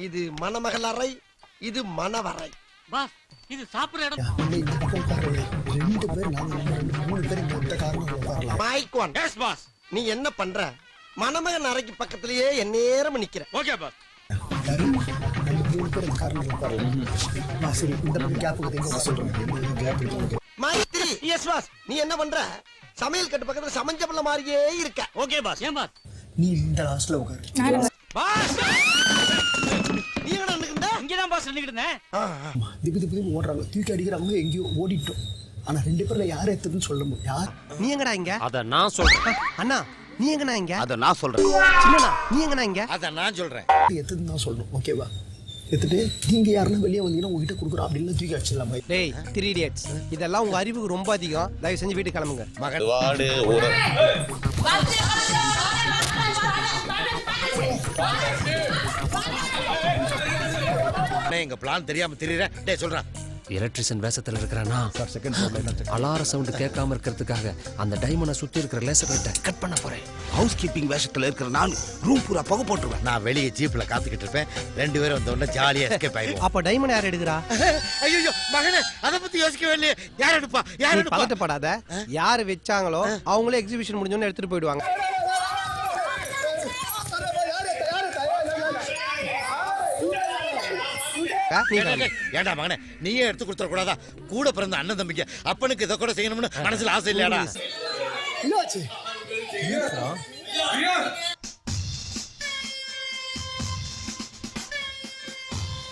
இது மணமகள் அறை, இது மணவரை. பாஸ் இது சாப்பிடுற இடம். Mike one. Yes boss. நீ என்ன பண்ற? மணமகன் அறைக்கு பக்கத்திலேயே எந்நேரம் நிக்கிற. Okay boss. Maithri. Yes boss. நீ என்ன பண்ற? சமையல் கட்டு பக்கத்துல சமஞ்ச பிள்ளை மாதிரியே இருக்க. Okay boss. ஏன் பாஸ்? நீ இந்த லாஸ்ட்ல உட்காரு. பாஸ் நீ என்ன நின்னுக்கிட்ட? இங்கதான் பாஸ் நின்னுக்கிட்டு இருந்தேன். திபி திபி ஓடுறாங்க, தூக்கி அடிக்கிறாங்க, எங்கேயோ ஓடிட்டோம். ஆனா 2 பேர்ல யார் எடுத்ததுன்னு சொல்ல முடியும். யார்? நீ எங்கடா இங்க? அத நான் சொல்றேன். அண்ணா நீ எங்கடா இங்க? அத நான் சொல்றேன். சின்னண்ணா நீ எங்கடா இங்க? அத நான் சொல்றேன். எடுத்ததுன்னு தான் சொல்லணும். ஓகேவா? எடுத்துட்டு நீங்க யாருன்னா வெளியே வந்தீங்கன்னா உங்ககிட்ட கொடுக்குறோம் அப்படின்னு தூக்கி அடிச்சிடலாம். டேய் 3 idiots, இதெல்லாம் உங்க அறிவுக்கு ரொம்ப அதிகம். தயவு செஞ்சு வீட்டுக்கு கிளம்புங்க. மகன் வாடு ஒரு எங்க பிளான் தெரியாம தெரியற. டேய் சொல்றேன். எலக்ட்ரிஷியன் வேஷத்துல இருக்கிறானா? அலார சவுண்ட் கேட்காம இருக்கிறதுக்காக அந்த டைமண்டை சுத்தி இருக்கிற லேசர் லைட்டை கட் பண்ண போறேன். ஹவுஸ் கீப்பிங் வேஷத்துல இருக்கிற நான் ரூம் பூரா புகை போட்டுருவேன். நான் வெளியே ஜீப்ல காத்துக்கிட்டு இருப்பேன். 2 பேரும் வந்த உடனே ஜாலியா எஸ்கேப் ஆயிடுவோம். அப்ப டைமண்ட் யார் எடுக்கிறா? ஐயோ மகனே, அத பத்தி யோசிக்கவே இல்லையே. யார் எடுப்பா? யார் எடுப்பா? பதட்டப்படாத. யாரு வச்சாங்களோ அவங்களே எக்ஸிபிஷன் முடிஞ்சோன்னு எடுத்துட்டு போயிடுவாங்க. ஏண்டா மகனே, நீயே எடுத்து கொடுத்துட கூடாதா? கூட பிறந்த அண்ணன் தம்பிக்கு அப்பனுக்கு இதை கூட செய்யணும்னு மனசுல ஆசை இல்லையாடா? என்னாச்சு?